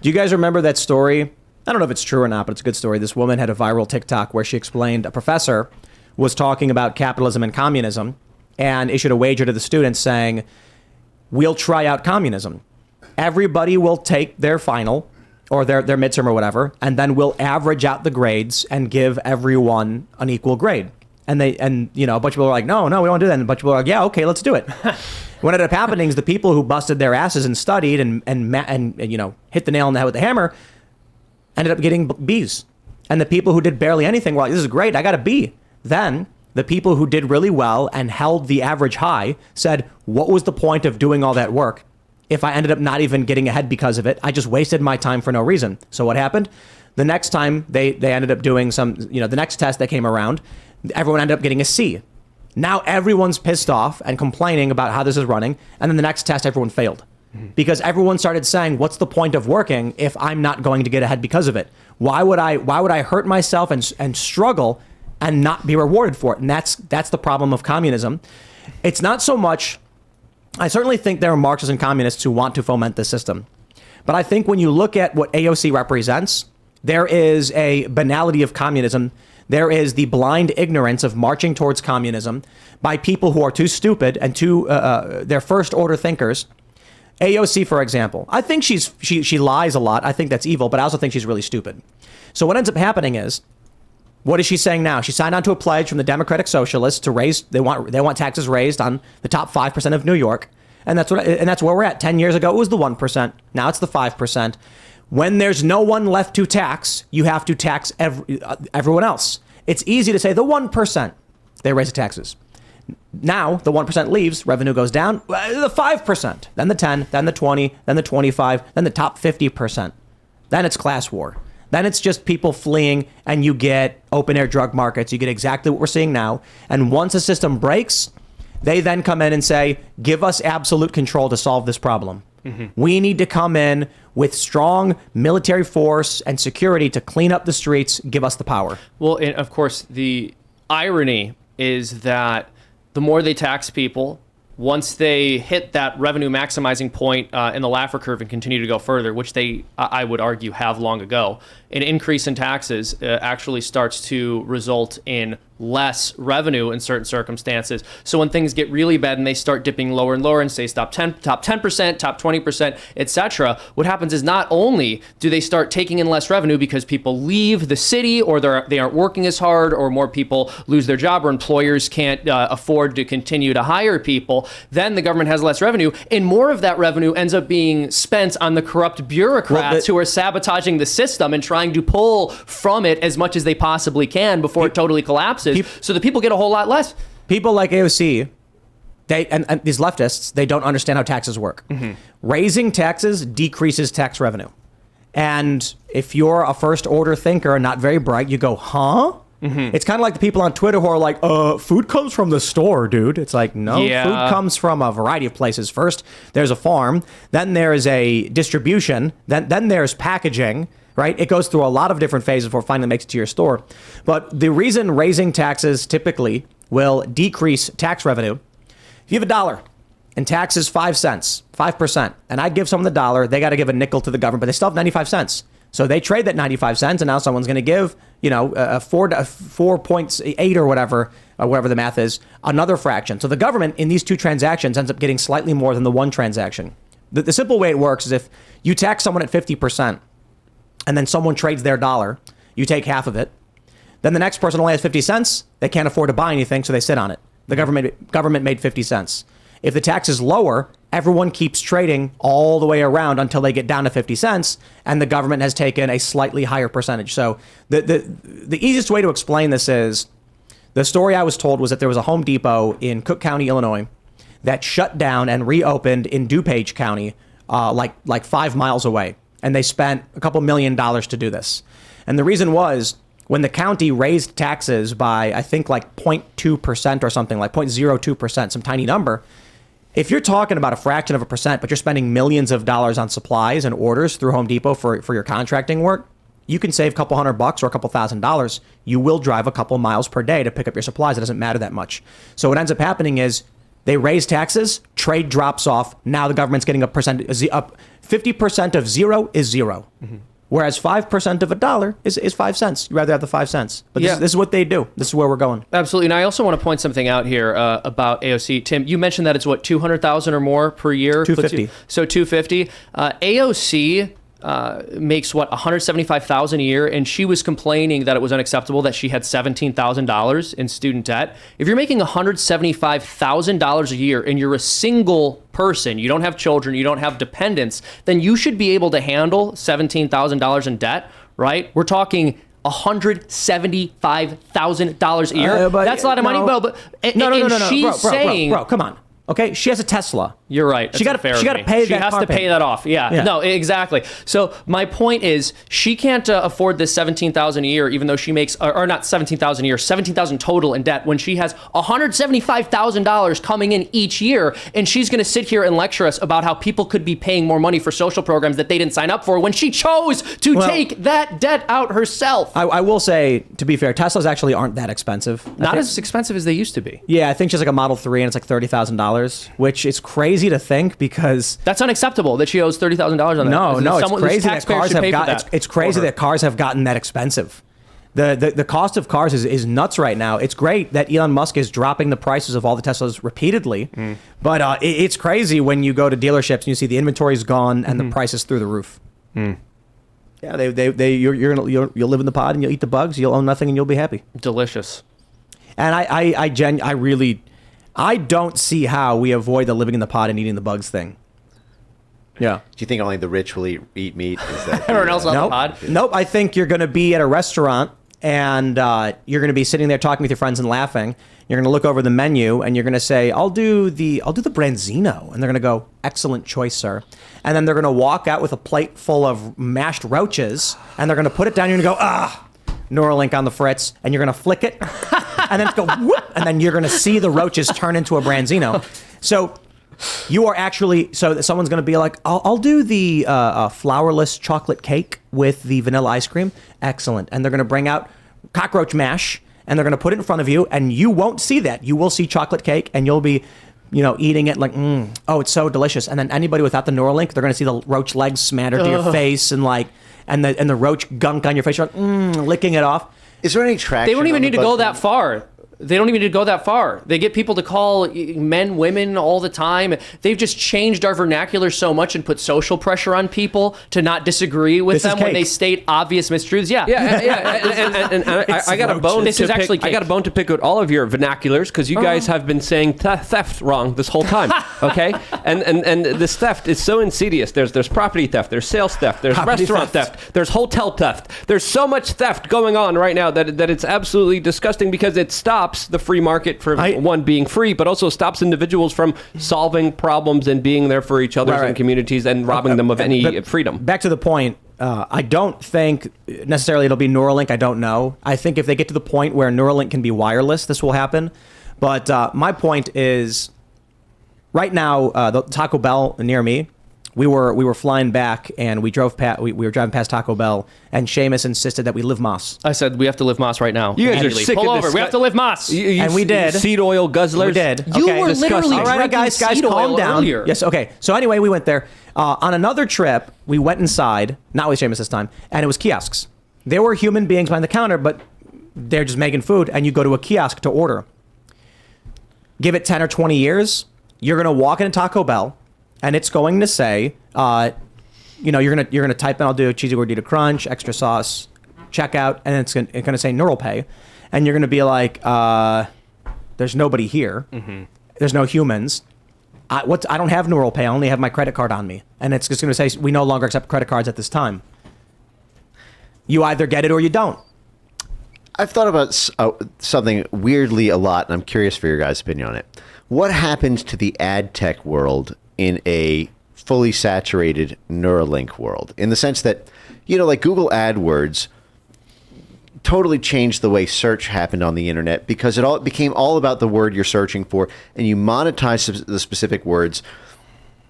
Do you guys remember that story? I don't know if it's true or not, but it's a good story. This woman had a viral TikTok where she explained a professor was talking about capitalism and communism and issued a wager to the students saying, we'll try out communism. Everybody will take their final or their midterm or whatever, and then we'll average out the grades and give everyone an equal grade. And a bunch of people were like, no, we don't do that. And a bunch of people were like, yeah, okay, let's do it. What ended up happening is the people who busted their asses and studied and hit the nail on the head with the hammer ended up getting B's. And the people who did barely anything were like, this is great, I got a B. Then the people who did really well and held the average high said, what was the point of doing all that work if I ended up not even getting ahead because of it? I just wasted my time for no reason. So what happened? The next time they ended up doing the next test that came around, everyone ended up getting a C. Now everyone's pissed off and complaining about how this is running. And then the next test, everyone failed. Because everyone started saying, what's the point of working if I'm not going to get ahead because of it? Why would I hurt myself and struggle and not be rewarded for it? And that's the problem of communism. It's not so much, I certainly think there are Marxists and communists who want to foment this system. But I think when you look at what AOC represents, there is a banality of communism. There is the blind ignorance of marching towards communism by people who are too stupid and they're first order thinkers. AOC, for example, I think she lies a lot. I think that's evil, but I also think she's really stupid. So what ends up happening is, what is she saying now? She signed on to a pledge from the Democratic Socialists to raise. They want taxes raised on the top 5% of New York, and that's where we're at. 10 years ago, it was the 1%. Now it's the 5%. When there's no one left to tax, you have to tax everyone else. It's easy to say the 1%. They raise the taxes. Now the 1% leaves, revenue goes down. The 5%, then the 10, then the 20, then the 25, then the top 50%. Then it's class war. Then it's just people fleeing, and you get open air drug markets. You get exactly what we're seeing now. And once a system breaks, they then come in and say, give us absolute control to solve this problem. Mm-hmm. We need to come in with strong military force and security to clean up the streets, give us the power. Well, and of course, the irony is that the more they tax people, once they hit that revenue maximizing point in the Laffer curve and continue to go further, which they, I would argue, have long ago, an increase in taxes actually starts to result in less revenue in certain circumstances. So when things get really bad and they start dipping lower and lower and say top 10%, top 20%, etc., what happens is not only do they start taking in less revenue because people leave the city or they aren't working as hard or more people lose their job or employers can't afford to continue to hire people, then the government has less revenue, and more of that revenue ends up being spent on the corrupt bureaucrats who are sabotaging the system and trying to pull from it as much as they possibly can before it totally collapses. So the people get a whole lot less. People like AOC, and these leftists, they don't understand how taxes work. Mm-hmm. Raising taxes decreases tax revenue. And if you're a first order thinker and not very bright, you go, huh? Mm-hmm. It's kind of like the people on Twitter who are like, food comes from the store, dude. It's like, no, food comes from a variety of places. First, there's a farm. Then there's a distribution. Then there's packaging. Right? It goes through a lot of different phases before it finally makes it to your store. But the reason raising taxes typically will decrease tax revenue, if you have $1 and tax is 5 cents, 5%, and I give someone the $1, they got to give a nickel to the government, but they still have 95 cents. So they trade that 95 cents, and now someone's going to give, a 4.8 or whatever the math is, another fraction. So the government in these two transactions ends up getting slightly more than the one transaction. The simple way it works is if you tax someone at 50%, and then someone trades their $1, you take half of it. Then the next person only has 50 cents. They can't afford to buy anything, so they sit on it. The government made 50 cents. If the tax is lower, everyone keeps trading all the way around until they get down to 50 cents, and the government has taken a slightly higher percentage. So the easiest way to explain this is, the story I was told was that there was a Home Depot in Cook County, Illinois, that shut down and reopened in DuPage County, like 5 miles away. And they spent a couple $1 million to do this. And the reason was, when the county raised taxes by, I think, like 0.2% or something, like 0.02%, some tiny number, if you're talking about a fraction of a percent, but you're spending millions of dollars on supplies and orders through Home Depot for your contracting work, you can save a couple $100 or a couple $1,000. You will drive a couple miles per day to pick up your supplies. It doesn't matter that much. So what ends up happening is, They raise taxes, trade drops off. Now the government's getting a percent up. 50% of zero is zero. Whereas 5% of a dollar is 5 cents. You'd rather have the 5 cents. But this is what they do. This is where we're going. Absolutely. And I also want to point something out here about AOC. Tim, you mentioned that it's what, 200,000 or more per year? 250. So 250. AOC makes what, 175,000 a year, and she was complaining that it was unacceptable that she had $17,000 in student debt. If you're making $175,000 a year and you're a single person, you don't have children, you don't have dependents, then you should be able to handle $17,000 in debt, right? We're talking $175,000 a year. That's a lot of money, bro. But bro, come on. Okay, she has a Tesla. You're right. She got to pay that. She has to pay that off. Yeah. No, exactly. So my point is, she can't afford this $17,000 a year, even though she makes, or not $17,000 a year, $17,000 total in debt, when she has $175,000 coming in each year, and she's going to sit here and lecture us about how people could be paying more money for social programs that they didn't sign up for when she chose to take that debt out herself. I will say, to be fair, Teslas actually aren't that expensive. Not as expensive as they used to be. Yeah, I think she's like a Model 3, and it's like $30,000, which is crazy to think, because that's unacceptable that she owes $30,000 on that. No, it's crazy that cars have got. It's crazy that cars have gotten that expensive. The cost of cars is nuts right now. It's great that Elon Musk is dropping the prices of all the Teslas repeatedly, but it's crazy when you go to dealerships and you see the inventory's gone and the price is through the roof. Yeah, you'll live in the pod and you'll eat the bugs. You'll own nothing and you'll be happy. Delicious. And I really. I don't see how we avoid the living in the pod and eating the bugs thing. Yeah. Do you think only the rich will eat meat? Is that everyone else on the pod? Nope. I think you're going to be at a restaurant and you're going to be sitting there talking with your friends and laughing. You're going to look over the menu and you're going to say, "I'll do the branzino," and they're going to go, "Excellent choice, sir." And then they're going to walk out with a plate full of mashed roaches and they're going to put it down. You're going to go, Neuralink on the fritz, and you're going to flick it, and then it's go whoop, and then you're going to see the roaches turn into a branzino. So you are actually, so someone's going to be like, I'll do the flourless chocolate cake with the vanilla ice cream. Excellent. And they're going to bring out cockroach mash, and they're going to put it in front of you, and you won't see that. You will see chocolate cake, and you'll be, eating it like, it's so delicious. And then anybody without the Neuralink, they're going to see the roach legs smattered to your face, and like, and the roach gunk on your face. You're like, licking it off. Is there any traction? They don't even need to go that far. They don't even need to go that far. They get people to call men women all the time. They've just changed our vernacular so much and put social pressure on people to not disagree with them when they state obvious mistruths. Yeah. And I got a bone. I got a bone to pick with all of your vernaculars, because you guys have been saying theft wrong this whole time. Okay, and this theft is so insidious. There's property theft. There's sales theft. There's restaurant theft. There's hotel theft. There's so much theft going on right now that it's absolutely disgusting, because it stops the free market from one being free, but also stops individuals from solving problems and being there for each other and communities and robbing them of any freedom. Back to the point, I don't think necessarily it'll be Neuralink. I don't know. I think if they get to the point where Neuralink can be wireless, this will happen. But my point is, right now, the Taco Bell near me, we were flying back and we drove past. We were driving past Taco Bell, and Seamus insisted that we live Moss. I said we have to live Moss right now. You guys are sick Pull of over. this. We have to live Moss. And we did. Seed oil guzzlers. We did. You Okay. were literally all right, guys, calm down. Earlier. Yes. Okay. So anyway, we went there on another trip. We went inside, not with Seamus this time, and it was kiosks. There were human beings behind the counter, but they're just making food, and you go to a kiosk to order. Give it 10 or 20 years, you're gonna walk into Taco Bell, and it's going to say, you're gonna type in, "I'll do a cheesy gordita crunch, extra sauce, checkout," and it's gonna say Neural Pay, and you're gonna be like, "There's nobody here. There's no humans. I don't have Neural Pay. I only have my credit card on me," and it's just gonna say, "We no longer accept credit cards at this time." You either get it or you don't. I've thought about something weirdly a lot, and I'm curious for your guys' opinion on it. What happens to the ad tech world in a fully saturated Neuralink world? In the sense that, like Google AdWords totally changed the way search happened on the internet, because it became all about the word you're searching for, and you monetize the specific words.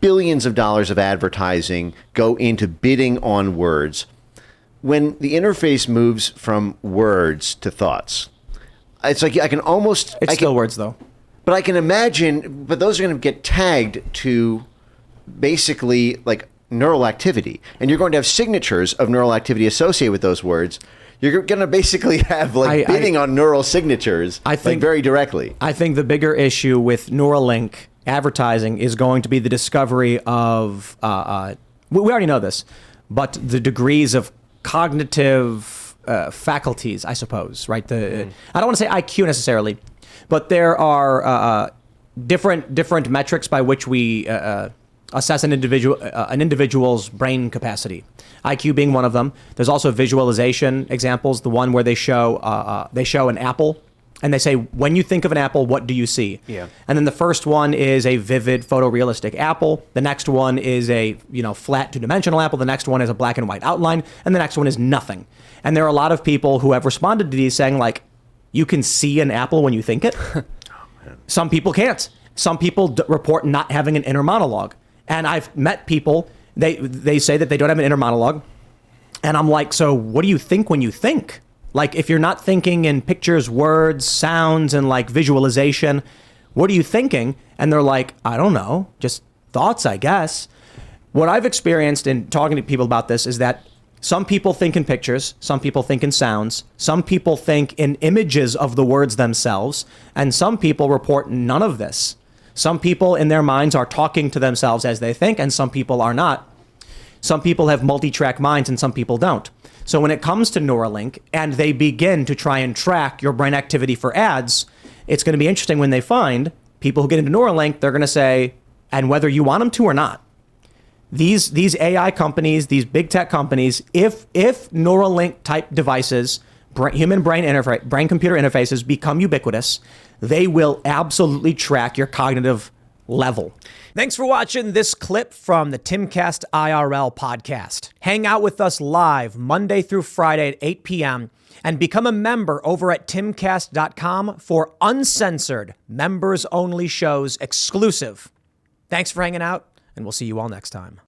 Billions of dollars of advertising go into bidding on words. When the interface moves from words to thoughts, it's like I can almost... It's still words, though. But I can imagine, but those are going to get tagged to basically like neural activity. And you're going to have signatures of neural activity associated with those words. You're going to basically have like bidding on neural signatures, I think, like very directly. I think the bigger issue with Neuralink advertising is going to be the discovery of, we already know this, but the degrees of cognitive faculties, I suppose, right? I don't want to say IQ necessarily, but there are different metrics by which we assess an individual's brain capacity. IQ being one of them. There's also visualization examples. The one where they show an apple, and they say, when you think of an apple, what do you see? Yeah. And then the first one is a vivid photorealistic apple. The next one is a flat two-dimensional apple. The next one is a black and white outline, and the next one is nothing. And there are a lot of people who have responded to these saying, like, you can see an apple when you think it. Some people can't. Some people report not having an inner monologue. And I've met people, they say that they don't have an inner monologue. And I'm like, so what do you think when you think? Like, if you're not thinking in pictures, words, sounds, and like visualization, what are you thinking? And they're like, I don't know, just thoughts, I guess. What I've experienced in talking to people about this is that some people think in pictures, some people think in sounds, some people think in images of the words themselves, and some people report none of this. Some people in their minds are talking to themselves as they think, and some people are not. Some people have multi-track minds and some people don't. So when it comes to Neuralink and they begin to try and track your brain activity for ads, it's going to be interesting when they find people who get into Neuralink, they're going to say, and whether you want them to or not, these AI companies, these big tech companies, if Neuralink type devices, human brain-computer interfaces become ubiquitous, they will absolutely track your cognitive level. Thanks for watching this clip from the Timcast IRL podcast. Hang out with us live Monday through Friday at 8 p.m. and become a member over at timcast.com for uncensored, members-only shows exclusive. Thanks for hanging out, and we'll see you all next time.